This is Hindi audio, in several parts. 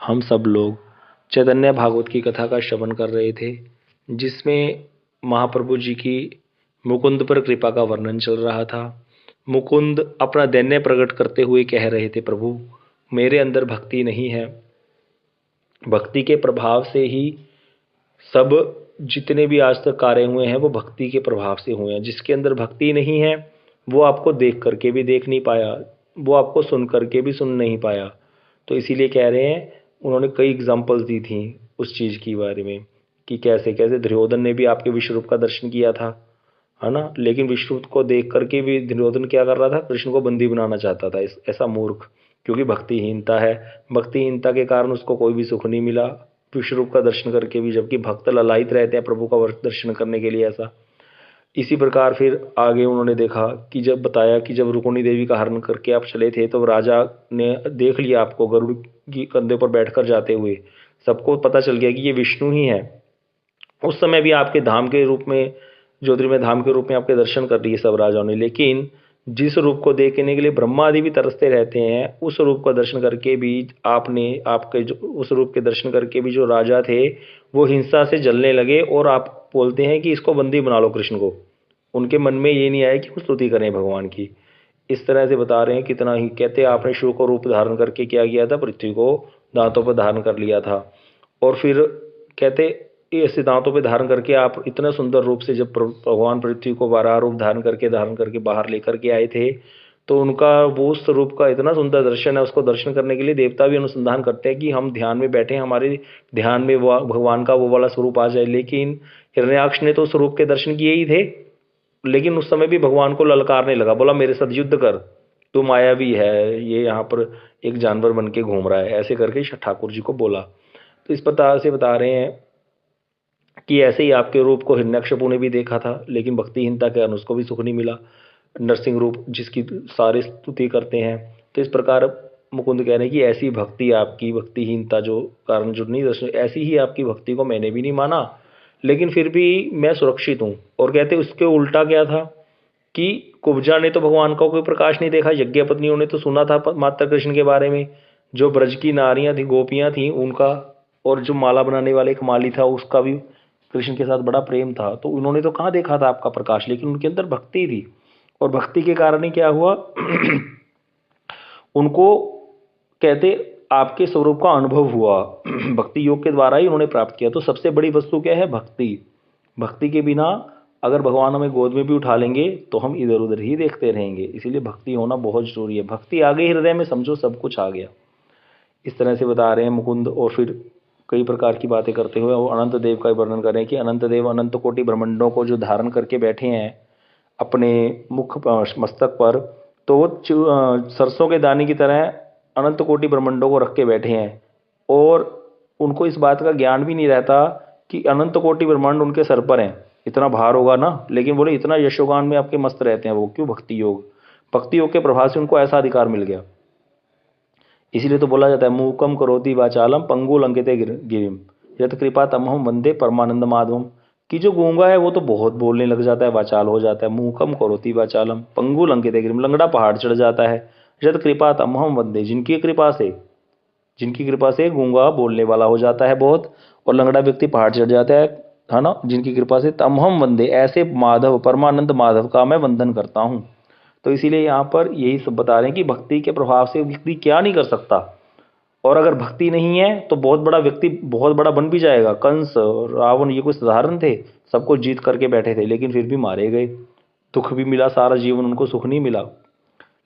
हम सब लोग चैतन्य भागवत की कथा का श्रवण कर रहे थे, जिसमें महाप्रभु जी की मुकुंद पर कृपा का वर्णन चल रहा था। मुकुंद अपना दैन्य प्रकट करते हुए कह रहे थे, प्रभु मेरे अंदर भक्ति नहीं है। भक्ति के प्रभाव से ही सब जितने भी आज तक कार्य हुए हैं वो भक्ति के प्रभाव से हुए हैं। जिसके अंदर भक्ति नहीं है वो आपको देख करके भी देख नहीं पाया, वो आपको सुन करके भी सुन नहीं पाया। तो इसीलिए कह रहे हैं, उन्होंने कई एग्जाम्पल्स दी थी उस चीज़ के बारे में कि कैसे कैसे दुर्योधन ने भी आपके विश्व रूप का दर्शन किया था, है ना। लेकिन विश्व रूप को देख करके भी दुर्योधन क्या कर रहा था, कृष्ण को बंदी बनाना चाहता था। ऐसा मूर्ख, क्योंकि भक्तिहीनता है। भक्तिहीनता के कारण उसको कोई भी सुख नहीं मिला विश्व रूप का दर्शन करके भी, जबकि भक्त ललायित रहते हैं प्रभु का दर्शन करने के लिए। ऐसा इसी प्रकार फिर आगे उन्होंने देखा कि जब बताया कि जब रुक्मिणी देवी का हरण करके आप चले थे तो राजा ने देख लिया आपको गरुड़ की कंधे पर बैठकर जाते हुए। सबको पता चल गया कि ये विष्णु ही है। उस समय भी आपके धाम के रूप में, ज्योतिर्मय धाम के रूप में आपके दर्शन कर लिए सब राजाओं ने। लेकिन जिस रूप को देखने के लिए ब्रह्मा आदि भी तरसते रहते हैं, उस रूप का दर्शन करके भी आपने, आपके जो उस रूप के दर्शन करके भी जो राजा थे वो हिंसा से जलने लगे। और आप बोलते हैं कि इसको बंदी बना लो कृष्ण को। उनके मन में ये नहीं आया कि वो स्तुति करें भगवान की। इस तरह से बता रहे हैं कितना ही। कहते आपने शिव को रूप धारण करके क्या किया था, पृथ्वी को दांतों पर धारण कर लिया था। और फिर कहते ऐसे दांतों पे धारण करके आप इतना सुंदर रूप से जब भगवान पृथ्वी को बारह रूप धारण करके बाहर लेकर के आए थे, तो उनका वो स्वरूप का इतना सुंदर दर्शन है। उसको दर्शन करने के लिए देवता भी अनुसंधान करते हैं कि हम ध्यान में बैठे, हमारे ध्यान में वो भगवान का वो वाला स्वरूप आ जाए। लेकिन हिरण्याक्ष ने तो स्वरूप के दर्शन किए ही थे, लेकिन उस समय भी भगवान को ललकारने लगा, बोला मेरे साथ युद्ध कर, तू मायावी है, ये यहाँ पर एक जानवर बन के घूम रहा है, ऐसे करके ठाकुर जी को बोला। तो इस प्रकार से बता रहे हैं कि ऐसे ही आपके रूप को हिरण्यकशिपु ने भी देखा था, लेकिन भक्तिहीनता के कारण उसको भी सुख नहीं मिला। नरसिंह रूप जिसकी सारे स्तुति करते हैं। तो इस प्रकार मुकुंद कह रहे हैं कि ऐसी भक्ति, आपकी भक्तिहीनता जो कारण जो नहीं दर्शन, ऐसी ही आपकी भक्ति को मैंने भी नहीं माना, लेकिन फिर भी मैं सुरक्षित हूँ। और कहते उसके उल्टा क्या था कि कुब्जा ने तो भगवान का कोई प्रकाश नहीं देखा, यज्ञ पत्नियों ने तो सुना था माता कृष्ण के बारे में। जो ब्रज की नारियां थी, गोपियां थी, उनका, और जो माला बनाने वाले एक माली था उसका भी कृष्ण के साथ बड़ा प्रेम था। तो उन्होंने तो कहाँ देखा था आपका प्रकाश, लेकिन उनके अंदर भक्ति थी। और भक्ति के कारण ही क्या हुआ उनको कहते आपके स्वरूप का अनुभव हुआ। भक्ति योग के द्वारा ही उन्होंने प्राप्त किया। तो सबसे बड़ी वस्तु क्या है, भक्ति। भक्ति के बिना अगर भगवान हमें गोद में भी उठा लेंगे तो हम इधर उधर ही देखते रहेंगे। इसीलिए भक्ति होना बहुत जरूरी है। भक्ति आ गई हृदय में, समझो सब कुछ आ गया। इस तरह से बता रहे हैं मुकुंद। और फिर कई प्रकार की बातें करते हुए वो अनंत देव का वर्णन कर रहे हैं कि अनंत देव अनंत कोटि ब्रह्मांडों को जो धारण करके बैठे हैं अपने मुख मस्तक पर, तो वो सरसों के दाने की तरह अनंत कोटि ब्रह्मांडों को रख के बैठे हैं। और उनको इस बात का ज्ञान भी नहीं रहता कि अनंत कोटि ब्रह्मांड उनके सर पर हैं, इतना भार होगा ना। लेकिन बोले इतना यशोगान में आपके मस्त रहते हैं वो, क्यों, भक्ति योग। भक्ति योग के प्रभाव से उनको ऐसा अधिकार मिल गया। इसीलिए तो बोला जाता है मूकम करोति वाचालम पंगु लंघिते गिरिम यत कृपा तमहम वंदे परमानंद माधवम। कि जो गूंगा है वो तो बहुत बोलने लग जाता है, वाचाल हो जाता है। मूकम करोति वाचालम पंगु लंघिते गिरिम, लंगड़ा पहाड़ चढ़ जाता है। यत कृपा तमहम वंदे, जिनकी कृपा से गूंगा बोलने वाला हो जाता है बहुत, और लंगड़ा व्यक्ति पहाड़ चढ़ जाता है ना। जिनकी कृपा से तमहम वंदे, ऐसे माधव परमानंद माधव का मैं वंदन करता हूँ। तो इसीलिए यहाँ पर यही सब बता रहे हैं कि भक्ति के प्रभाव से व्यक्ति क्या नहीं कर सकता। और अगर भक्ति नहीं है तो बहुत बड़ा व्यक्ति बहुत बड़ा बन भी जाएगा। कंस, रावण, ये कोई साधारण थे, सबको जीत करके बैठे थे, लेकिन फिर भी मारे गए। दुख भी मिला सारा जीवन, उनको सुख नहीं मिला।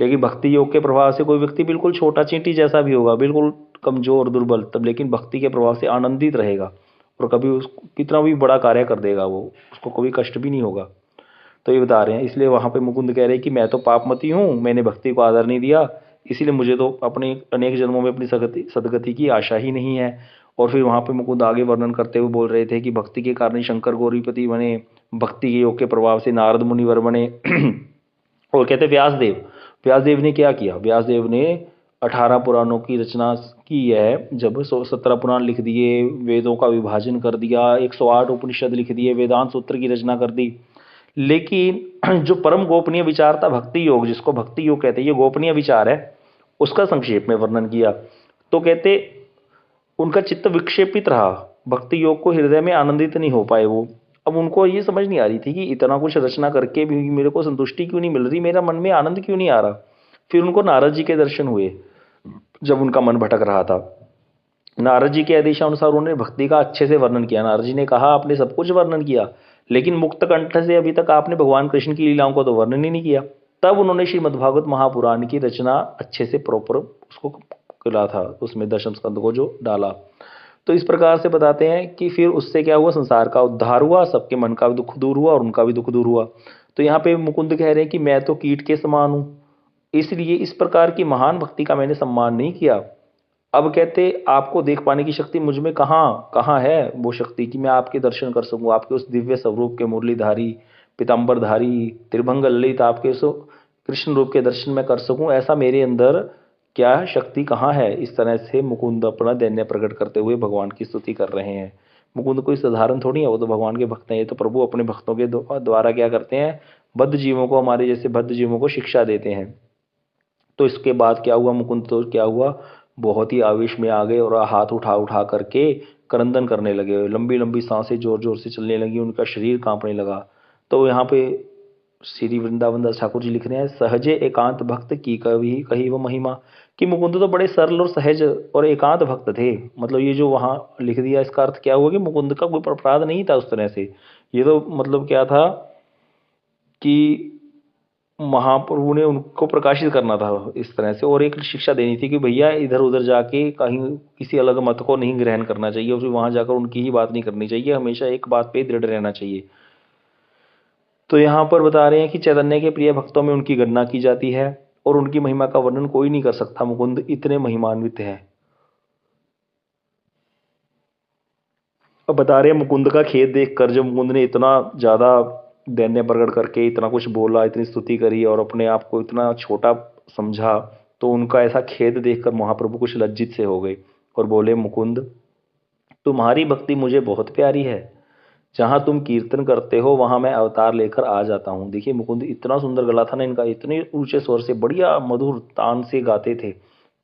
लेकिन भक्ति योग के प्रभाव से कोई व्यक्ति बिल्कुल छोटा चींटी जैसा भी होगा, बिल्कुल कमजोर दुर्बल, तब लेकिन भक्ति के प्रभाव से आनंदित रहेगा। और कभी उसको कितना भी बड़ा कार्य कर देगा वो, उसको कोई कष्ट भी नहीं होगा। तो ये बता रहे हैं। इसलिए वहाँ पे मुकुंद कह रहे हैं कि मैं तो पापमती हूँ, मैंने भक्ति को आदर नहीं दिया, इसीलिए मुझे तो अपने अनेक जन्मों में अपनी सदगति की आशा ही नहीं है। और फिर वहाँ पे मुकुंद आगे वर्णन करते हुए बोल रहे थे कि भक्ति के कारण ही शंकर गौरीपति बने, भक्ति के योग के प्रभाव से नारद मुनिवर बने। और कहते व्यासदेव ने क्या किया, व्यासदेव ने 18 पुराणों की रचना की है। जब 17 पुराण लिख दिए, वेदों का विभाजन कर दिया, 108 उपनिषद लिख दिए, वेदांत सूत्र की रचना कर दी। लेकिन जो परम गोपनीय विचार था भक्ति योग, जिसको भक्ति योग कहते हैं, ये गोपनीय विचार है, उसका संक्षेप में वर्णन किया। तो कहते उनका चित्त विक्षेपित रहा, भक्ति योग को हृदय में आनंदित नहीं हो पाए वो। अब उनको ये समझ नहीं आ रही थी कि इतना कुछ रचना करके भी मेरे को संतुष्टि क्यों नहीं मिल रही, मेरा मन में आनंद क्यों नहीं आ रहा। फिर उनको नारद जी के दर्शन हुए जब उनका मन भटक रहा था। नारद जी के आदेशानुसार उन्होंने भक्ति का अच्छे से वर्णन किया। नारद जी ने कहा आपने सब कुछ वर्णन किया, लेकिन मुक्त कंठ से अभी तक आपने भगवान कृष्ण की लीलाओं को तो वर्णन ही नहीं किया। तब उन्होंने श्रीमद्भागवत महापुराण की रचना अच्छे से प्रॉपर उसको करा था, उसमें दशम स्कंद को जो डाला। तो इस प्रकार से बताते हैं कि फिर उससे क्या हुआ, संसार का उद्धार हुआ, सबके मन का भी दुख दूर हुआ और उनका भी दुख दूर हुआ। तो यहाँ पे मुकुंद कह रहे हैं कि मैं तो कीट के समान हूँ, इसलिए इस प्रकार की महान भक्ति का मैंने सम्मान नहीं किया। अब कहते आपको देख पाने की शक्ति मुझ में कहाँ कहाँ है वो शक्ति कि मैं आपके दर्शन कर सकूं, आपके उस दिव्य स्वरूप के मुरलीधारी पीताम्बरधारी त्रिभंग ललित आपके उस कृष्ण रूप के दर्शन में कर सकूं, ऐसा मेरे अंदर क्या शक्ति कहाँ है। इस तरह से मुकुंद अपना दैन्य प्रकट करते हुए भगवान की स्तुति कर रहे हैं। मुकुंद कोई साधारण थोड़ी है, वो तो भगवान के भक्त हैं। ये तो प्रभु अपने भक्तों के द्वारा क्या करते हैं, बद्ध जीवों को, हमारे जैसे बद्ध जीवों को शिक्षा देते हैं। तो इसके बाद क्या हुआ, मुकुंद तो क्या हुआ, बहुत ही आवेश में आ गए और हाथ उठा उठा करके क्रंदन करने लगे, लंबी लंबी सांसें जोर जोर से चलने लगी, उनका शरीर कांपने लगा। तो यहाँ पे श्री वृंदावन दास ठाकुर जी लिख रहे हैं, सहजे एकांत भक्त की कभी कही वो महिमा, कि मुकुंद तो बड़े सरल और सहज और एकांत भक्त थे। मतलब ये जो वहाँ लिख दिया, इसका अर्थ क्या हुआ कि मुकुंद का कोई अपराध नहीं था उस तरह से। ये तो मतलब क्या था कि महाप्रभु ने उनको प्रकाशित करना था इस तरह से, और एक शिक्षा देनी थी कि भैया इधर उधर जाके कहीं किसी अलग मत को नहीं ग्रहण करना चाहिए, और फिर वहां जाकर उनकी ही बात नहीं करनी चाहिए, हमेशा एक बात पे दृढ़ रहना चाहिए। तो यहाँ पर बता रहे हैं कि चैतन्य के प्रिय भक्तों में उनकी गणना की जाती है और उनकी महिमा का वर्णन कोई नहीं कर सकता, मुकुंद इतने महिमान्वित है। अब बता रहे हैं मुकुंद का खेद देखकर, जब मुकुंद ने इतना ज्यादा दैन्य प्रकट करके इतना कुछ बोला, इतनी स्तुति करी और अपने आप को इतना छोटा समझा, तो उनका ऐसा खेद देखकर महाप्रभु कुछ लज्जित से हो गए और बोले, मुकुंद तुम्हारी भक्ति मुझे बहुत प्यारी है, जहां तुम कीर्तन करते हो वहां मैं अवतार लेकर आ जाता हूँ। देखिए मुकुंद इतना सुंदर गला था ना इनका, इतने ऊंचे स्वर से बढ़िया मधुर तान से गाते थे,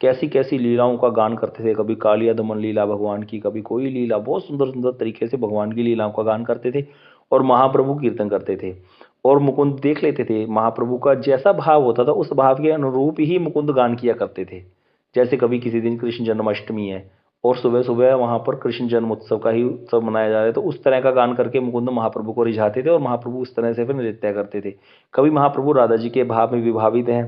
कैसी कैसी लीलाओं का गान करते थे, कभी कालिया दमन लीला भगवान की, कभी कोई लीला, बहुत सुंदर सुंदर तरीके से भगवान की लीलाओं का गान करते थे और महाप्रभु कीर्तन करते थे। और मुकुंद देख लेते थे महाप्रभु का जैसा भाव होता था उस भाव के अनुरूप ही मुकुंद गान किया करते थे। जैसे कभी किसी दिन कृष्ण जन्माष्टमी है और सुबह सुबह वहां पर कृष्ण जन्म उत्सव का ही उत्सव मनाया जा रहा है, तो उस तरह का गान करके मुकुंद महाप्रभु को रिझाते थे और महाप्रभु उस तरह से फिर नृत्य करते थे। कभी महाप्रभु राधा जी के भाव में विभावित हैं,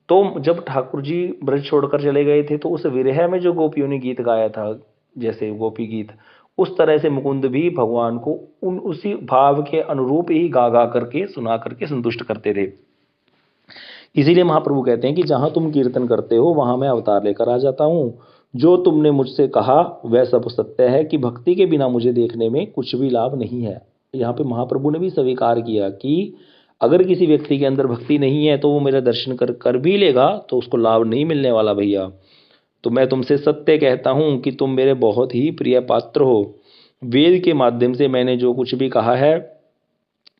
तो जब ठाकुर जी ब्रज छोड़कर चले गए थे तो उस विरह में जो गोपियों ने गीत गाया था, जैसे गोपी गीत, उस तरह से मुकुंद भी भगवान को उन उसी भाव के अनुरूप ही गा गा करके सुना करके संतुष्ट करते थे। इसीलिए महाप्रभु कहते हैं कि जहां तुम कीर्तन करते हो वहां मैं अवतार लेकर आ जाता हूँ। जो तुमने मुझसे कहा वह सब सत्य है कि भक्ति के बिना मुझे देखने में कुछ भी लाभ नहीं है। यहाँ पे महाप्रभु ने भी स्वीकार किया कि अगर किसी व्यक्ति के अंदर भक्ति नहीं है तो वो मेरा दर्शन कर भी लेगा तो उसको लाभ नहीं मिलने वाला भैया। तो मैं तुमसे सत्य कहता हूँ कि तुम मेरे बहुत ही प्रिय पात्र हो। वेद के माध्यम से मैंने जो कुछ भी कहा है,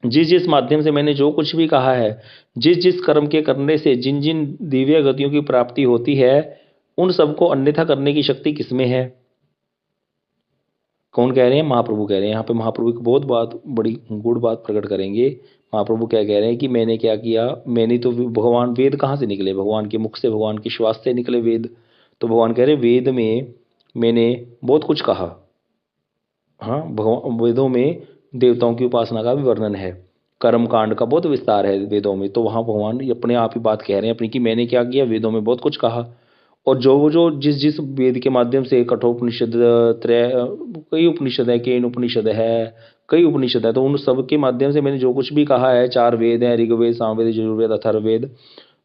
जिस जिस माध्यम से मैंने जो कुछ भी कहा है, जिस जिस कर्म के करने से जिन जिन दिव्य गतियों की प्राप्ति होती है, उन सबको अन्यथा करने की शक्ति किसमें है। कौन कह रहे हैं, महाप्रभु कह रहे हैं। यहाँ पे महाप्रभु की बहुत बात, बड़ी गुड़ बात प्रकट करेंगे। महाप्रभु क्या कह रहे हैं कि मैंने क्या किया, मैंने तो भगवान, वेद कहाँ से निकले, भगवान के मुख से, भगवान के श्वास से निकले वेद। तो भगवान कह रहे वेद में मैंने बहुत कुछ कहा। हाँ, भगवान वेदों में देवताओं की उपासना का भी वर्णन है, कर्म कांड का बहुत विस्तार है वेदों में। तो वहाँ भगवान अपने आप ही बात कह रहे हैं अपनी कि मैंने क्या किया, वेदों में बहुत कुछ कहा। और जो जो जिस जिस वेद के माध्यम से, कठोपनिषद, त्रय, कई उपनिषद है, केन उपनिषद है, कई उपनिषद है, तो उन सब के माध्यम से मैंने जो कुछ भी कहा है, 4 वेद हैं, ऋग्वेद, सामवेद, यजुर्वेद, अथर्ववेद,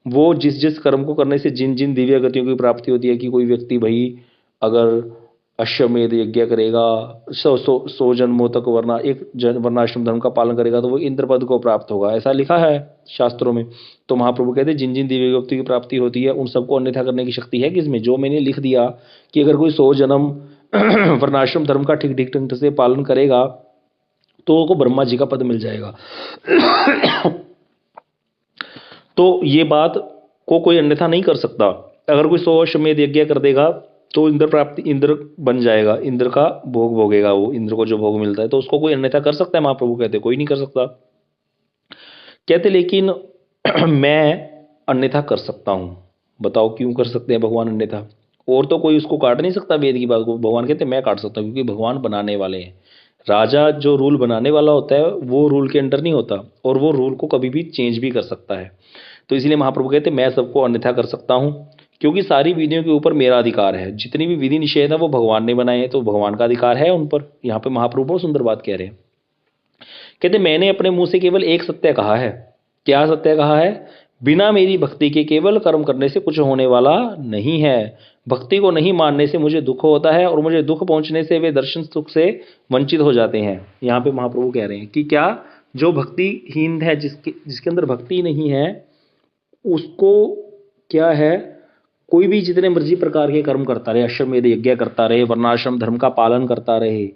वो जिस जिस कर्म को करने से जिन जिन दिव्य गतियों की प्राप्ति होती है, कि कोई व्यक्ति भाई अगर अश्वमेध यज्ञ करेगा, 100 जन्मों तक वर्णाश्रम धर्म का पालन करेगा तो वो इंद्र पद को प्राप्त होगा, ऐसा लिखा है शास्त्रों में। तो महाप्रभु कहते हैं जिन जिन दिव्य गति की प्राप्ति होती है उन सबको अन्यथा करने की शक्ति है किसमें, जो मैंने लिख दिया कि अगर कोई 100 जन्म वर्णाश्रम धर्म का ठीक ठीक ढंग से पालन करेगा तो को ब्रह्मा जी का पद मिल जाएगा। तो ये बात को कोई अन्यथा नहीं कर सकता। अगर कोई 100 अश्वमेध यज्ञ कर देगा तो इंद्र प्राप्ति, इंद्र बन जाएगा, इंद्र का भोग भोगेगा वो, इंद्र को जो भोग मिलता है। तो उसको कोई अन्यथा कर सकता है? महाप्रभु कहते कोई नहीं कर सकता। कहते लेकिन मैं अन्यथा कर सकता हूं। बताओ क्यों कर सकते हैं भगवान अन्यथा? और तो कोई उसको काट नहीं सकता वेद की बात को। भगवान कहते मैं काट सकता हूं, क्योंकि भगवान बनाने वाले हैं। राजा जो रूल बनाने वाला होता है वो रूल के अंडर नहीं होता, और वो रूल को कभी भी चेंज भी कर सकता है। तो इसलिए महाप्रभु कहते मैं सबको अन्यथा कर सकता हूं, क्योंकि सारी विधियों के ऊपर मेरा अधिकार है। जितनी भी विधि निषेध है वो भगवान ने बनाए हैं, तो भगवान का अधिकार है उन पर। यहाँ पे महाप्रभु बहुत सुंदर बात कह रहे हैं। कहते मैंने अपने मुंह से केवल एक सत्य कहा है। क्या सत्य कहा है? बिना मेरी भक्ति के केवल कर्म करने से कुछ होने वाला नहीं है। भक्ति को नहीं मानने से मुझे दुख होता है, और मुझे दुख पहुंचने से वे दर्शन सुख से वंचित हो जाते हैं। यहाँ पे महाप्रभु कह रहे हैं कि क्या जो भक्तिहीन है, जिसके जिसके अंदर भक्ति नहीं है, उसको क्या है, कोई भी जितने मर्जी प्रकार के कर्म करता रहे, अश्वमेध यज्ञ करता रहे, वर्णाश्रम धर्म का पालन करता रहे,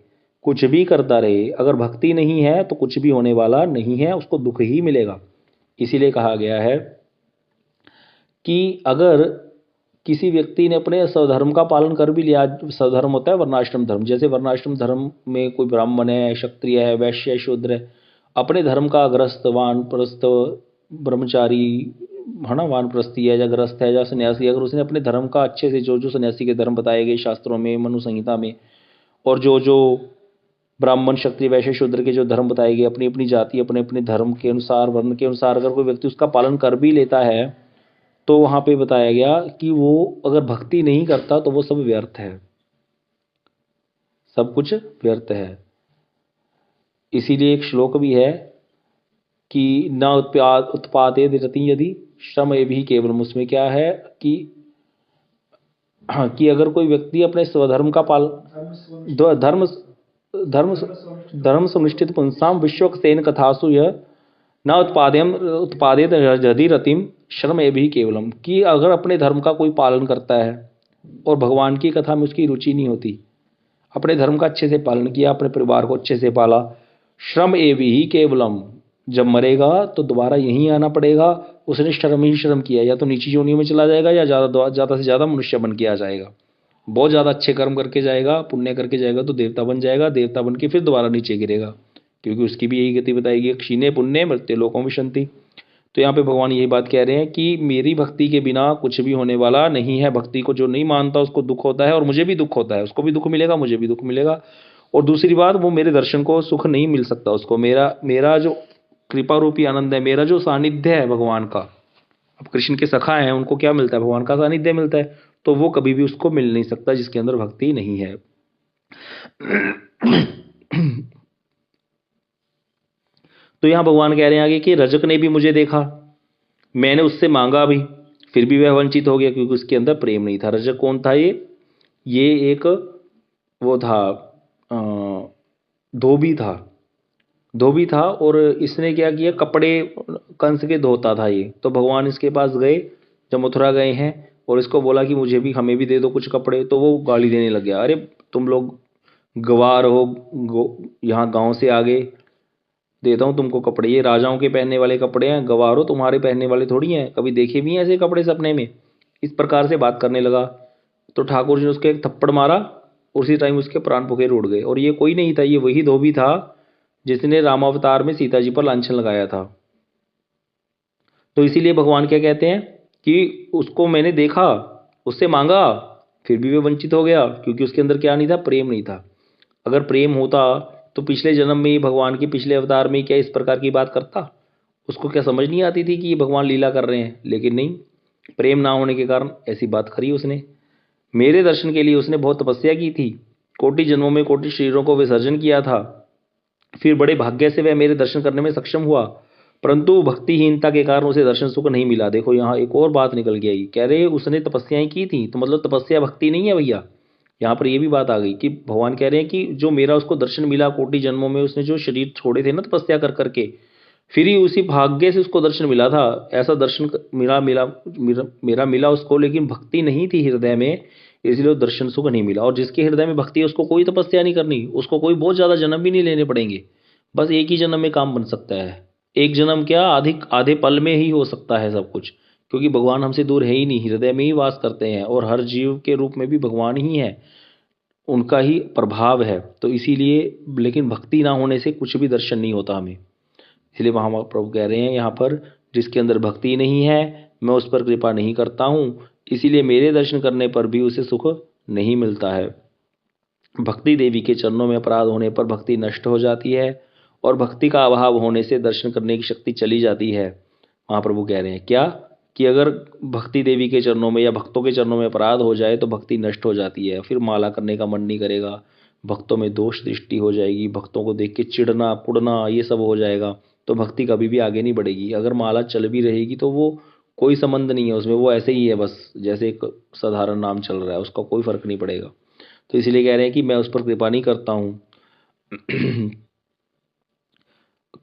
कुछ भी करता रहे, अगर भक्ति नहीं है तो कुछ भी होने वाला नहीं है, उसको दुख ही मिलेगा। इसीलिए कहा गया है कि अगर किसी व्यक्ति ने अपने स्वधर्म का पालन कर भी लिया, स्वधर्म होता है वर्णाश्रम धर्म, जैसे वर्णाश्रम धर्म में कोई ब्राह्मण है, क्षत्रिय है, वैश्य है, शूद्र है, अपने धर्म का गृहस्थ, वानप्रस्थ, ब्रह्मचारी है ना, वानप्रस्थी है या गृहस्थ है या सन्यासी, अगर उसने अपने धर्म का अच्छे से, जो जो सन्यासी के धर्म बताए गए शास्त्रों में, मनु संहिता में, और जो जो ब्राह्मण, क्षत्रिय, वैश्य, शूद्र के जो धर्म बताए गए, अपनी अपनी जाति, अपने अपने धर्म के अनुसार, वर्ण के अनुसार, अगर कोई व्यक्ति उसका पालन कर भी लेता है, तो वहां पे बताया गया कि वो अगर भक्ति नहीं करता तो वो सब व्यर्थ है, सब कुछ व्यर्थ है। इसीलिए एक श्लोक भी है कि न उत्पादे रति यदि श्रम भी केवल, उसमें क्या है कि हाँ, कि अगर कोई व्यक्ति अपने स्वधर्म का पालन, धर्म धर्म धर्म सुनिष्ठित पुंसाम विश्वक्सेन कथासु यह न उत्पादेत यदि रतिम श्रम भी केवलम, कि अगर अपने धर्म का कोई पालन करता है और भगवान की कथा में उसकी रुचि नहीं होती, अपने धर्म का अच्छे से पालन किया, अपने परिवार को अच्छे से पाला, श्रम एवं ही केवलम, जब मरेगा तो दोबारा यहीं आना पड़ेगा, उसने श्रम ही श्रम किया, या तो नीची योनियों में चला जाएगा या ज़्यादा से ज़्यादा मनुष्य बन के आ जाएगा। बहुत ज़्यादा अच्छे कर्म करके जाएगा, पुण्य करके जाएगा तो देवता बन जाएगा, देवता बन के फिर दोबारा नीचे गिरेगा, क्योंकि उसकी भी यही गति बताएगी, क्षीणे पुण्य मृत्यु लोकों में शांति। तो यहाँ पे भगवान यही बात कह रहे हैं कि मेरी भक्ति के बिना कुछ भी होने वाला नहीं है। भक्ति को जो नहीं मानता उसको दुख होता है, और मुझे भी दुख होता है, उसको भी दुख मिलेगा, मुझे भी दुख मिलेगा। और दूसरी बात, वो मेरे दर्शन को सुख नहीं मिल सकता उसको। मेरा जो कृपा रूपी आनंद है, मेरा जो सानिध्य है भगवान का, अब कृष्ण के सखा हैं, उनको क्या मिलता है? भगवान का सानिध्य मिलता है, तो वो कभी भी उसको मिल नहीं सकता जिसके अंदर भक्ति नहीं है। तो यहां भगवान कह रहे हैं आगे कि रजक ने भी मुझे देखा, मैंने उससे मांगा भी, फिर भी वह वंचित हो गया, क्योंकि उसके अंदर प्रेम नहीं था। रजक कौन था? ये एक वो था, धोबी था, धोबी था, और इसने क्या किया, कपड़े कंस के धोता था ये। तो भगवान इसके पास गए, जब मथुरा गए हैं, और इसको बोला कि मुझे भी, हमें भी दे दो कुछ कपड़े। तो वो गाली देने लग गया, अरे तुम लोग गवार हो, यहाँ गांव से आगे, देता हूँ तुमको कपड़े, ये राजाओं के पहनने वाले कपड़े हैं, गवार हो, तुम्हारे पहनने वाले थोड़ी हैं, कभी देखे भी हैं ऐसे कपड़े सपने में? इस प्रकार से बात करने लगा। तो ठाकुर जी ने उसके एक थप्पड़ मारा, उसी टाइम उसके प्राण फुकेर उड़ गए। और ये कोई नहीं था, ये वही धोबी था जिसने रामावतार में सीता जी पर लांछन लगाया था। तो इसीलिए भगवान क्या कहते हैं कि उसको मैंने देखा, उससे मांगा, फिर भी वे वंचित हो गया, क्योंकि उसके अंदर क्या नहीं था? प्रेम नहीं था। अगर प्रेम होता तो पिछले जन्म में ही, भगवान के पिछले अवतार में क्या इस प्रकार की बात करता? उसको क्या समझ नहीं आती थी कि ये भगवान लीला कर रहे हैं? लेकिन नहीं, प्रेम ना होने के कारण ऐसी बात करी उसने। मेरे दर्शन के लिए उसने बहुत तपस्या की थी, कोटि जन्मों में कोटि शरीरों को विसर्जन किया था, फिर बड़े भाग्य से वह मेरे दर्शन करने में सक्षम हुआ, परंतु भक्तिहीनता के कारण उसे दर्शन सुख नहीं मिला। देखो यहाँ एक और बात निकल गई, कह रहे उसने तपस्याएं की थी, तो मतलब तपस्या भक्ति नहीं है भैया। यहाँ पर ये भी बात आ गई कि भगवान कह रहे हैं कि जो मेरा उसको दर्शन मिला कोटि जन्मों में, उसने जो शरीर छोड़े थे ना तपस्या कर करके, फिर ही उसी भाग्य से उसको दर्शन मिला था। ऐसा दर्शन मेरा मिला उसको, लेकिन भक्ति नहीं थी हृदय में, इसलिए दर्शन सुख नहीं मिला। और जिसके हृदय में भक्ति है उसको कोई तपस्या नहीं करनी, उसको कोई बहुत ज़्यादा जन्म भी नहीं लेने पड़ेंगे, बस एक ही जन्म में काम बन सकता है। एक जन्म क्या, आधे पल में ही हो सकता है सब कुछ, क्योंकि भगवान हमसे दूर है ही नहीं, हृदय में ही वास करते हैं और हर जीव के रूप में भी भगवान ही है, उनका ही प्रभाव है। तो इसीलिए, लेकिन भक्ति ना होने से कुछ भी दर्शन नहीं होता हमें। इसलिए महाप्रभु कह रहे हैं यहाँ पर, जिसके अंदर भक्ति नहीं है मैं उस पर कृपा नहीं करता हूँ, इसीलिए मेरे दर्शन करने पर भी उसे सुख नहीं मिलता है। भक्ति देवी के चरणों में अपराध होने पर भक्ति नष्ट हो जाती है और भक्ति का अभाव होने से दर्शन करने की शक्ति चली जाती है। महाप्रभु कह रहे हैं क्या, कि अगर भक्ति देवी के चरणों में या भक्तों के चरणों में अपराध हो जाए तो भक्ति नष्ट हो जाती है, फिर माला करने का मन नहीं करेगा, भक्तों में दोष दृष्टि हो जाएगी, भक्तों को देख के चिढ़ना कुड़ना ये सब हो जाएगा, तो भक्ति कभी भी आगे नहीं बढ़ेगी। अगर माला चल भी रहेगी तो वो कोई संबंध नहीं है उसमें, वो ऐसे ही है बस, जैसे एक साधारण नाम चल रहा है, उसका कोई फर्क नहीं पड़ेगा। तो इसलिए कह रहे हैं कि मैं उस पर कृपा नहीं करता हूँ।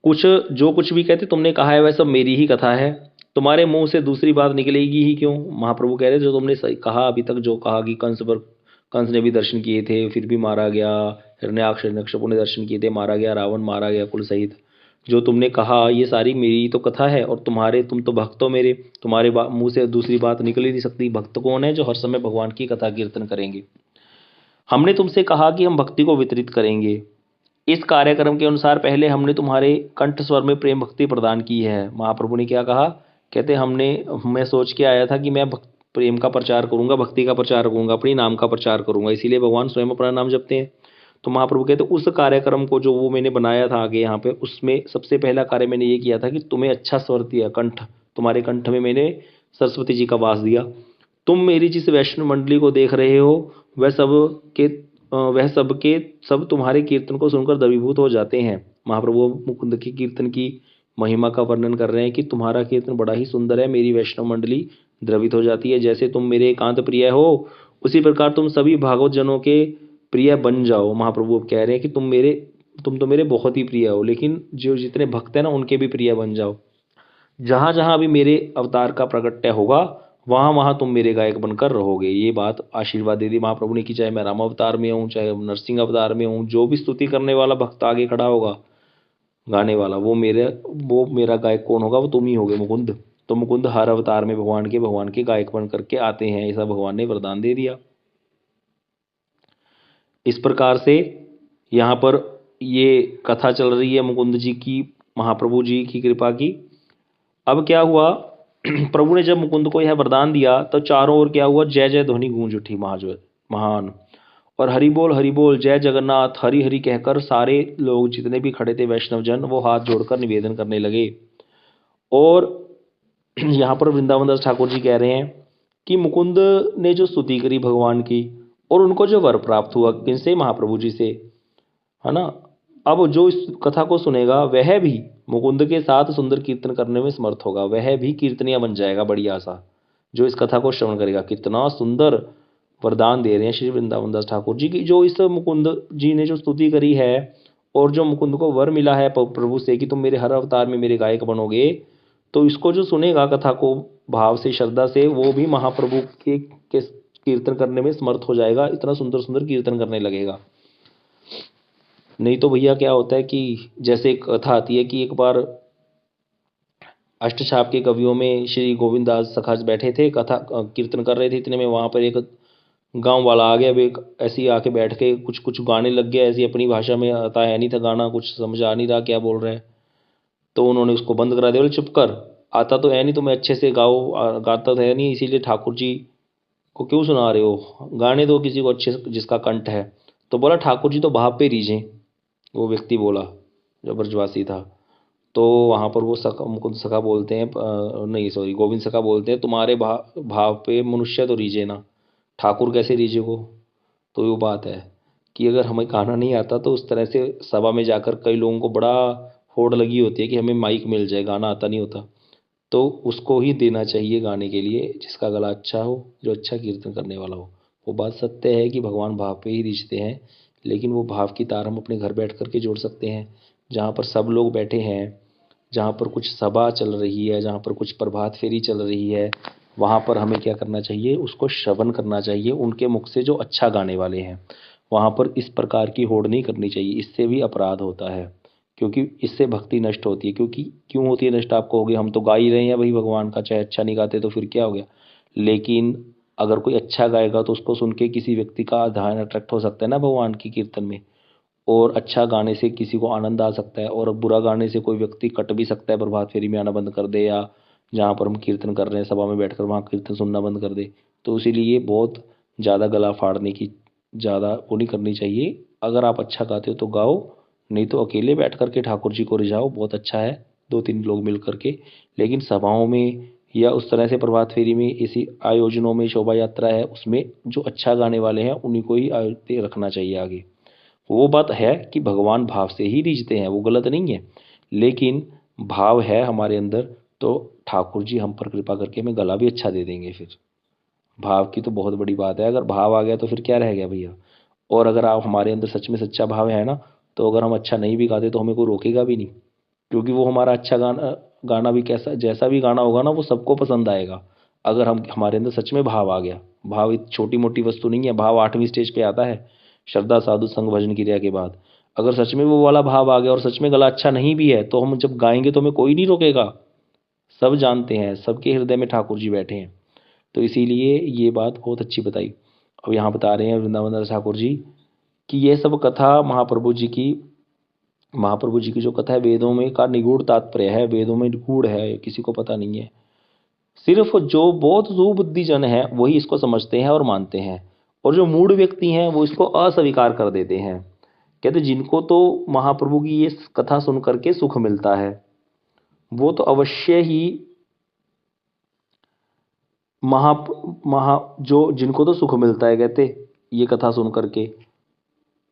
कुछ जो कुछ भी कहते तुमने कहा है वह सब मेरी ही कथा है, तुम्हारे मुंह से दूसरी बात निकलेगी ही क्यों। महाप्रभु कह रहे जो तुमने कहा अभी तक, जो कहा कि कंस ने भी दर्शन किए थे फिर भी मारा गया, हिरण्याक्ष हिरण्यकशिपु ने दर्शन किए थे मारा गया, रावण मारा गया कुल सहित, जो तुमने कहा ये सारी मेरी तो कथा है, और तुम तो भक्त हो मेरे, तुम्हारे मुंह से दूसरी बात निकल ही नहीं सकती। भक्त कौन है, जो हर समय भगवान की कथा कीर्तन करेंगे। हमने तुमसे कहा कि हम भक्ति को वितरित करेंगे, इस कार्यक्रम के अनुसार पहले हमने तुम्हारे कंठ स्वर में प्रेम भक्ति प्रदान की है। महाप्रभु ने क्या कहा, कहते मैं सोच के आया था कि मैं प्रेम का प्रचार करूंगा, भक्ति का प्रचार करूंगा, अपनी नाम का प्रचार करूंगा, इसीलिए भगवान स्वयं अपना नाम जपते हैं। तो महाप्रभु कहते उस कार्यक्रम को जो वो मैंने बनाया था आगे यहाँ पे, उसमें सबसे पहला कार्य मैंने ये किया था कि तुम्हें अच्छा स्वर दिया, कंठ, तुम्हारे कंठ में मैंने सरस्वती जी का वास दिया। तुम मेरी जिस वैष्णव मंडली को देख रहे हो वह सब के सब तुम्हारे कीर्तन को सुनकर द्रवीभूत हो जाते हैं। महाप्रभु मुकुंद के कीर्तन की महिमा का वर्णन कर रहे हैं कि तुम्हारा कीर्तन बड़ा ही सुंदर है, मेरी वैष्णव मंडली द्रवित हो जाती है। जैसे तुम मेरे एकांत प्रिय हो उसी प्रकार तुम सभी भागवत जनों के प्रिय बन जाओ। महाप्रभु अब कह रहे हैं कि तुम तो मेरे बहुत ही प्रिय हो, लेकिन जो जितने भक्त हैं ना उनके भी प्रिय बन जाओ। जहाँ जहाँ अभी मेरे अवतार का प्रगट्य होगा वहाँ वहाँ तुम मेरे गायक बनकर रहोगे। ये बात आशीर्वाद दे दी महाप्रभु ने कि चाहे मैं राम अवतार में हूँ चाहे नरसिंह अवतार में हूँ, जो भी स्तुति करने वाला भक्त आगे खड़ा होगा गाने वाला, वो मेरा गायक कौन होगा, वो तुम ही होगे मुकुंद। तो मुकुंद हर अवतार में भगवान के गायक बन करके आते हैं, ऐसा भगवान ने वरदान दे दिया। इस प्रकार से यहाँ पर ये कथा चल रही है मुकुंद जी की, महाप्रभु जी की कृपा की। अब क्या हुआ, प्रभु ने जब मुकुंद को यह वरदान दिया तो चारों ओर क्या हुआ, जय जय ध्वनि गूंज उठी महान, और हरि बोल जय जगन्नाथ हरि हरि कहकर सारे लोग जितने भी खड़े थे वैष्णव जन, वो हाथ जोड़कर निवेदन करने लगे। और यहाँ पर वृंदावन दास ठाकुर जी कह रहे हैं कि मुकुंद ने जो स्तुति करी भगवान की और उनको जो वर प्राप्त हुआ किनसे, महाप्रभु जी से, है ना। अब जो इस कथा को सुनेगा वह भी मुकुंद के साथ सुंदर कीर्तन करने में समर्थ होगा, वह भी कीर्तनिया बन जाएगा बढ़िया सा, जो इस कथा को श्रवण करेगा। कितना सुंदर वरदान दे रहे हैं श्री वृंदावन दास ठाकुर जी की। जो इस मुकुंद जी ने जो स्तुति करी है और जो मुकुंद को वर मिला है प्रभु से कि तुम मेरे हर अवतार में मेरे गायक बनोगे, तो इसको जो सुनेगा कथा को भाव से श्रद्धा से, वो भी महाप्रभु के कीर्तन करने में समर्थ हो जाएगा, इतना सुंदर सुंदर कीर्तन करने लगेगा। नहीं तो भैया क्या होता है कि जैसे एक कथा आती है कि एक बार अष्टछाप के कवियों में श्री गोविंद दास सखा बैठे थे, कथा कीर्तन कर रहे थे, इतने में वहाँ पर एक गांव वाला आ गया, वे ऐसे ही आके बैठ के कुछ कुछ गाने लग गया, ऐसी अपनी भाषा में, आता है नहीं था गाना, कुछ समझ आ नहीं रहा क्या बोल रहे हैं। तो उन्होंने उसको बंद करा दिया, बोले चुप कर, आता तो है नहीं, तुम्हें अच्छे से गाता तो है नहीं, इसीलिए ठाकुर जी को क्यों सुना रहे हो, गाने दो किसी को अच्छे जिसका कंठ है। तो बोला ठाकुर जी तो भाव पे रीझें, वो व्यक्ति बोला जो ब्रजवासी था। तो वहाँ पर वो मुकुंद सखा बोलते हैं, नहीं सॉरी गोविंद सखा बोलते हैं, तुम्हारे भाव पे मनुष्य तो रीझे ना, ठाकुर कैसे रीझे को। तो वो बात है कि अगर हमें गाना नहीं आता तो उस तरह से सभा में जाकर कई लोगों को बड़ा होड़ लगी होती है कि हमें माइक मिल जाए, गाना आता नहीं होता, तो उसको ही देना चाहिए गाने के लिए जिसका गला अच्छा हो, जो अच्छा कीर्तन करने वाला हो। वो बात सत्य है कि भगवान भाव पे ही रीझते हैं, लेकिन वो भाव की तार हम अपने घर बैठ करके जोड़ सकते हैं, जहाँ पर सब लोग बैठे हैं, जहाँ पर कुछ सभा चल रही है, जहाँ पर कुछ प्रभात फेरी चल रही है, वहाँ पर हमें क्या करना चाहिए, उसको श्रवण करना चाहिए उनके मुख से जो अच्छा गाने वाले हैं। वहाँ पर इस प्रकार की होड़ नहीं करनी चाहिए, इससे भी अपराध होता है, क्योंकि इससे भक्ति नष्ट होती है। क्योंकि क्यों होती है नष्ट, आप कहोगे हम तो गा ही रहे हैं भाई भगवान का, चाहे अच्छा नहीं गाते तो फिर क्या हो गया। लेकिन अगर कोई अच्छा गाएगा तो उसको सुन के किसी व्यक्ति का ध्यान अट्रैक्ट हो सकता है ना भगवान की कीर्तन में, और अच्छा गाने से किसी को आनंद आ सकता है, और बुरा गाने से कोई व्यक्ति कट भी सकता है, प्रभात फेरी में आना बंद कर दे, या जहाँ पर हम कीर्तन कर रहे हैं सभा में बैठकर वहाँ कीर्तन सुनना बंद कर दे। तो इसीलिए बहुत ज़्यादा गला फाड़ने की ज़्यादा वो नहीं करनी चाहिए। अगर आप अच्छा गाते हो तो गाओ, नहीं तो अकेले बैठ करके ठाकुर जी को रिझाओ, बहुत अच्छा है, 2-3 लोग मिल करके। लेकिन सभाओं में या उस तरह से प्रभात फेरी में, इसी आयोजनों में, शोभा यात्रा है उसमें जो अच्छा गाने वाले हैं उन्हीं को ही रखना चाहिए आगे। वो बात है कि भगवान भाव से ही रीझते हैं, वो गलत नहीं है, लेकिन भाव है हमारे अंदर तो ठाकुर जी हम पर कृपा करके हमें गला भी अच्छा दे देंगे। फिर भाव की तो बहुत बड़ी बात है, अगर भाव आ गया तो फिर क्या रह गया भैया। और अगर आप हमारे अंदर सच में सच्चा भाव है ना, तो अगर हम अच्छा नहीं भी गाते तो हमें कोई रोकेगा भी नहीं, क्योंकि वो हमारा अच्छा गाना गाना भी कैसा जैसा भी गाना होगा ना वो सबको पसंद आएगा। अगर हम हमारे अंदर सच में भाव आ गया, भाव एक छोटी मोटी वस्तु नहीं है, भाव 8वीं स्टेज पे आता है श्रद्धा साधु संग भजन क्रिया के बाद। अगर सच में वो वाला भाव आ गया और सच में गला अच्छा नहीं भी है तो हम जब गाएंगे तो हमें कोई नहीं रोकेगा। सब जानते हैं, सबके हृदय में ठाकुर जी बैठे हैं। तो इसीलिए ये बात बहुत अच्छी बताई। अब यहाँ बता रहे हैं वृंदावन दास ठाकुर जी कि ये सब कथा महाप्रभु जी की जो कथा है वेदों में का निगूढ़ तात्पर्य है, वेदों में गूढ़ है, किसी को पता नहीं है। सिर्फ जो बहुत सुबुद्धि जन है वही इसको समझते हैं और मानते हैं, और जो मूढ़ व्यक्ति हैं वो इसको अस्वीकार कर देते हैं। कहते जिनको तो महाप्रभु की ये कथा सुन करके सुख मिलता है वो तो अवश्य ही महा महा जो जिनको तो सुख मिलता है, कहते ये कथा सुन करके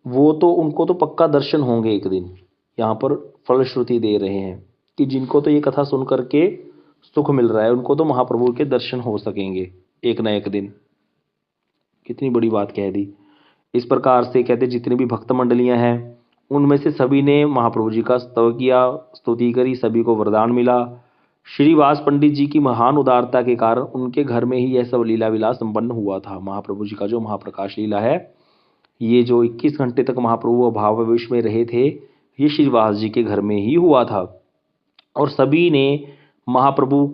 वो तो उनको तो पक्का दर्शन होंगे एक दिन। यहाँ पर फलश्रुति दे रहे हैं कि जिनको तो ये कथा सुन करके सुख मिल रहा है उनको तो महाप्रभु के दर्शन हो सकेंगे एक ना एक दिन। कितनी बड़ी बात कह दी। इस प्रकार से कहते जितनी भी भक्त मंडलियां हैं उनमें से सभी ने महाप्रभु जी का स्तव किया, स्तुति करी, सभी को वरदान मिला। श्रीवास पंडित जी की महान उदारता के कारण उनके घर में ही यह सब लीला विलास संपन्न हुआ था। महाप्रभु जी का जो महाप्रकाश लीला है, ये जो 21 घंटे तक महाप्रभु भावावेश में रहे थे, ये श्रीवास जी के घर में ही हुआ था। और सभी ने महाप्रभु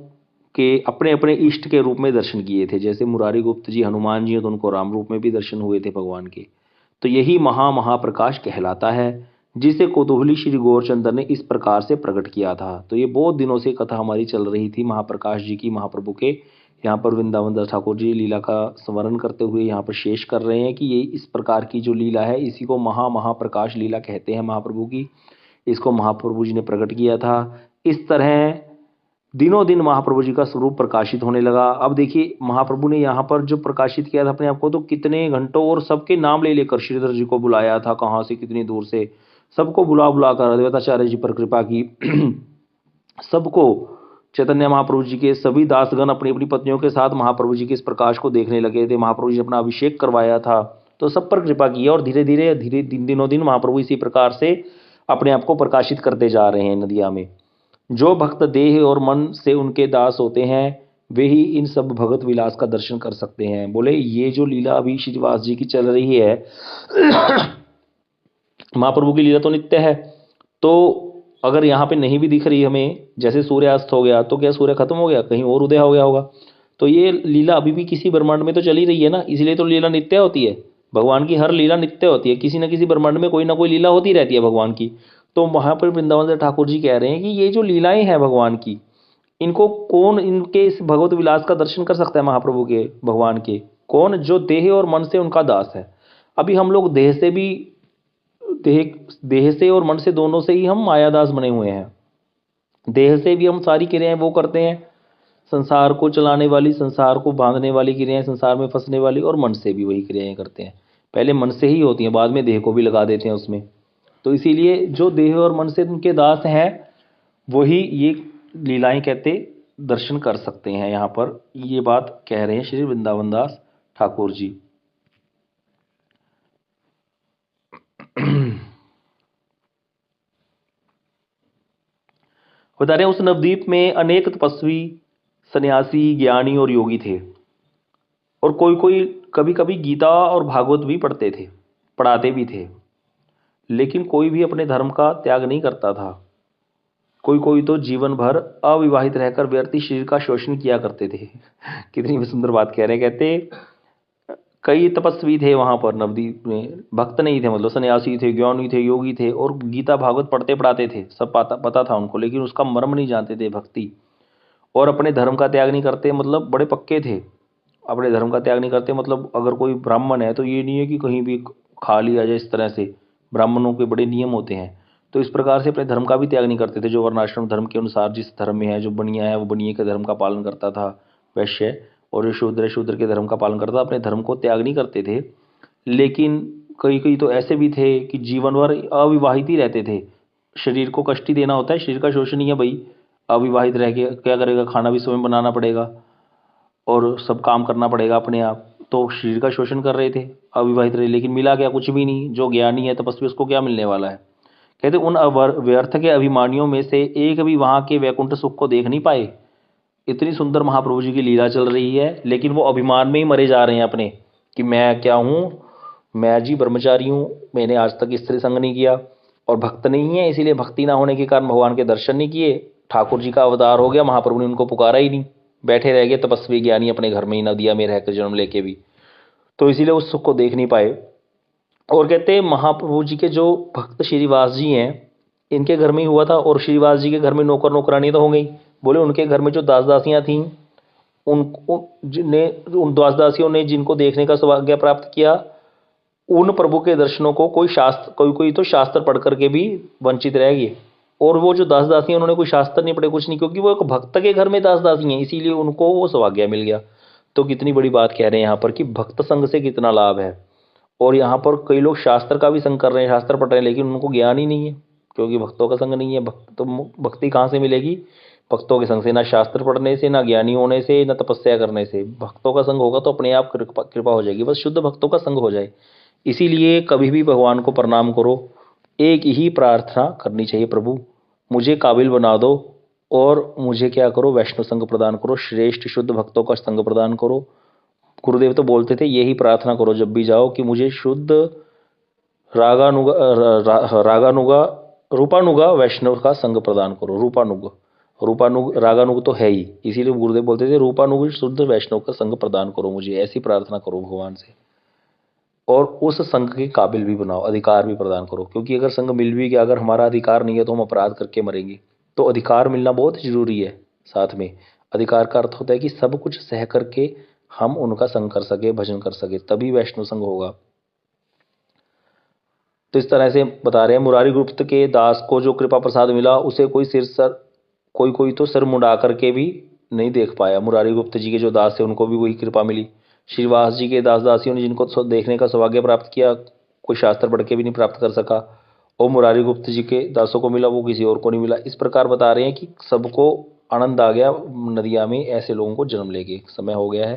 के अपने अपने इष्ट के रूप में दर्शन किए थे। जैसे मुरारी गुप्त जी हनुमान जी हैं तो उनको राम रूप में भी दर्शन हुए थे भगवान के। तो यही महाप्रकाश कहलाता है, जिसे कोतूहली श्री गौरचंद्र ने इस प्रकार से प्रकट किया था। तो ये बहुत दिनों से कथा हमारी चल रही थी महाप्रकाश जी की, महाप्रभु के। यहाँ पर वृंदावन दास ठाकुर जी लीला का स्मरण करते हुए यहाँ पर शेष कर रहे हैं कि ये इस प्रकार की जो लीला है इसी को महाप्रकाश लीला कहते हैं महाप्रभु की। इसको महाप्रभु जी ने प्रकट किया था। इस तरह दिनों दिन महाप्रभु जी का स्वरूप प्रकाशित होने लगा। अब देखिए महाप्रभु ने यहाँ पर जो प्रकाशित किया था अपने आप को, तो कितने घंटों और सबके नाम ले लेकर श्रीधर जी को बुलाया था, कहाँ से कितनी दूर से सबको बुला बुला कर अद्वैताचार्य जी पर कृपा की। सबको चैतन्य महाप्रभु जी के सभी दासगण अपनी अपनी पत्नियों के साथ महाप्रभु जी के इस प्रकाश को देखने लगे थे। महाप्रभु जी ने अपना अभिषेक करवाया था तो सब पर कृपा की, और धीरे धीरे दिनों दिन महाप्रभु इसी प्रकार से अपने आप को प्रकाशित करते जा रहे हैं नदिया में। जो भक्त देह और मन से उनके दास होते हैं वे ही इन सब भगत विलास का दर्शन कर सकते हैं। बोले ये जो लीला अभी श्रीवास जी की चल रही है, महाप्रभु की लीला तो नित्य है, तो अगर यहाँ पे नहीं भी दिख रही हमें, जैसे सूर्यास्त हो गया तो क्या सूर्य खत्म हो गया, कहीं और उदय हो गया होगा। तो ये लीला अभी भी किसी ब्रह्मांड में तो चली रही है ना, इसलिए तो लीला नित्य होती है। भगवान की हर लीला नित्य होती है, किसी न किसी ब्रह्मांड में कोई ना कोई लीला होती रहती है भगवान की। तो वहां पर वृंदावन दास ठाकुर जी कह रहे हैं कि ये जो लीलाएं हैं भगवान की, इनको कौन इनके इस भगवत विलास का दर्शन कर सकता है महाप्रभु के भगवान के? कौन? जो देह और मन से उनका दास है। अभी हम लोग देह से भी देह देह से और मन से दोनों से ही हम मायादास बने हुए हैं। देह से भी हम सारी क्रियाएं वो करते हैं, संसार को चलाने वाली, संसार को बांधने वाली क्रियाएं, संसार में फंसने वाली, और मन से भी वही क्रियाएं करते हैं। पहले मन से ही होती हैं, बाद में देह को भी लगा देते हैं उसमें। तो इसीलिए जो देह और मन से उनके दास हैं वही ये लीलाएं कहते दर्शन कर सकते हैं। यहाँ पर ये बात कह रहे हैं श्री वृंदावन दास ठाकुर जी। बता रहे हैं उस नवद्वीप में अनेक तपस्वी, सन्यासी, ज्ञानी और योगी थे, और कोई कोई कभी कभी गीता और भागवत भी पढ़ते थे, पढ़ाते भी थे। लेकिन कोई भी अपने धर्म का त्याग नहीं करता था। कोई कोई तो जीवन भर अविवाहित रहकर व्यर्थी शरीर का शोषण किया करते थे। कितनी भी सुंदर बात कह रहे हैं। कहते कई तपस्वी थे वहां पर नवद्वीप में, भक्त नहीं थे, मतलब सन्यासी थे, ज्ञानी थे, योगी थे, और गीता भागवत पढ़ते पढ़ाते थे, सब पता था उनको, लेकिन उसका मर्म नहीं जानते थे भक्ति। और अपने धर्म का त्याग नहीं करते, मतलब बड़े पक्के थे। अपने धर्म का त्याग नहीं करते, मतलब अगर कोई ब्राह्मण है तो ये नहीं है कि कहीं भी खा लिया जाए, इस तरह से ब्राह्मणों के बड़े नियम होते हैं। तो इस प्रकार से अपने धर्म का भी त्याग नहीं करते थे। जो वर्णाश्रम धर्म के अनुसार जिस धर्म में है, जो बनिया है वो बनिए के धर्म का पालन करता था वैश्य, और जो शूद्र है शूद्र के धर्म का पालन करता था, अपने धर्म को त्याग नहीं करते थे। लेकिन कई कई तो ऐसे भी थे कि जीवन भर अविवाहित ही रहते थे। शरीर को कष्ट ही देना होता है, शरीर का शोषण ही है भाई। अविवाहित रह के क्या करेगा, खाना भी स्वयं बनाना पड़ेगा और सब काम करना पड़ेगा अपने आप, तो शरीर का शोषण कर रहे थे, अविवाहित रहे। लेकिन मिला क्या, कुछ भी नहीं। जो ज्ञानी है तपस्वी, उसको क्या मिलने वाला है। कहते उन व्यर्थ के अभिमानियों में से एक भी वहां के वैकुंठ सुख को देख नहीं पाए। इतनी सुंदर महाप्रभु जी की लीला चल रही है, लेकिन वो अभिमान में ही मरे जा रहे हैं अपने, कि मैं क्या हूँ, मैं जी ब्रह्मचारी हूँ, मैंने आज तक स्त्री संग नहीं किया, और भक्त नहीं है, इसीलिए भक्ति ना होने के कारण भगवान के दर्शन नहीं किए। ठाकुर जी का अवतार हो गया, महाप्रभु ने उनको पुकारा ही नहीं, बैठे रह गए तपस्वी ज्ञानी अपने घर में ही, नदिया में रहकर जन्म लेके भी, तो इसीलिए उस सुख को देख नहीं पाए। और कहते हैं महाप्रभु जी के जो भक्त श्रीवास जी हैं, इनके घर में ही हुआ था, और श्रीवास जी के घर में नौकर नौकरानी तो हो गई। बोले उनके घर में जो दास दासियां थीं, उन दास दासियों ने जिनको देखने का सौभाग्य प्राप्त किया, उन प्रभु के दर्शनों को कोई शास्त्र, कोई कोई तो शास्त्र पढ़ करके भी वंचित रह गए। और वो जो दास दासी हैं, उन्होंने कोई शास्त्र नहीं पढ़े, कुछ नहीं, क्योंकि वो एक भक्त के घर में दास दासी हैं, इसीलिए उनको वो सौभाग्य मिल गया। तो कितनी बड़ी बात कह रहे हैं यहाँ पर कि भक्त संग से कितना लाभ है। और यहाँ पर कई लोग शास्त्र का भी संग कर रहे हैं, शास्त्र पढ़ रहे हैं, लेकिन उनको ज्ञान ही नहीं है, क्योंकि भक्तों का संग नहीं है। भक्त तो भक्ति कहाँ से मिलेगी, भक्तों के संग से, ना शास्त्र पढ़ने से, ना ज्ञानी होने से, ना तपस्या करने से। भक्तों का संग होगा तो अपने आप कृपा हो जाएगी, बस शुद्ध भक्तों का संग हो जाए। इसीलिए कभी भी भगवान को प्रणाम करो, एक ही प्रार्थना करनी चाहिए, प्रभु मुझे काबिल बना दो, और मुझे क्या करो, वैष्णव संग प्रदान करो, श्रेष्ठ शुद्ध भक्तों का संग प्रदान करो। गुरुदेव तो बोलते थे यही प्रार्थना करो जब भी जाओ, कि मुझे शुद्ध रागानुगा रागानुगा रूपानुगा वैष्णव का संग प्रदान करो। रूपानुग रागानुग तो है ही, इसीलिए गुरुदेव बोलते थे रूपानुग शुद्ध वैष्णव का संग प्रदान करो मुझे, ऐसी प्रार्थना करो भगवान से। और उस संघ के काबिल भी बनाओ, अधिकार भी प्रदान करो, क्योंकि अगर संघ मिल भी गया, अगर हमारा अधिकार नहीं है तो हम अपराध करके मरेंगे। तो अधिकार मिलना बहुत जरूरी है। साथ में अधिकार का अर्थ होता है कि सब कुछ सह करके हम उनका संग कर सके, भजन कर सके, तभी वैष्णव संघ होगा। तो इस तरह से बता रहे हैं, मुरारी गुप्त के दास को जो कृपा प्रसाद मिला, उसे कोई कोई तो सिर मुंडा करके भी नहीं देख पाया। मुरारी गुप्त जी के जो दास थे उनको भी वही कृपा मिली। श्रीवास जी के दास दासियों ने जिनको देखने का सौभाग्य प्राप्त किया, कोई शास्त्र पढ़ के भी नहीं प्राप्त कर सका, और मुरारी गुप्त जी के दासों को मिला, वो किसी और को नहीं मिला। इस प्रकार बता रहे हैं कि सबको आनंद आ गया नदिया में, ऐसे लोगों को जन्म लेके। समय हो गया है।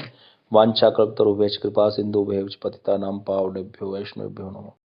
वांछा कल्पतरुभ्यश्च कृपा सिंधुभ्यश्च पतितानां पावनेभ्यो वैष्णवेभ्यो नमः।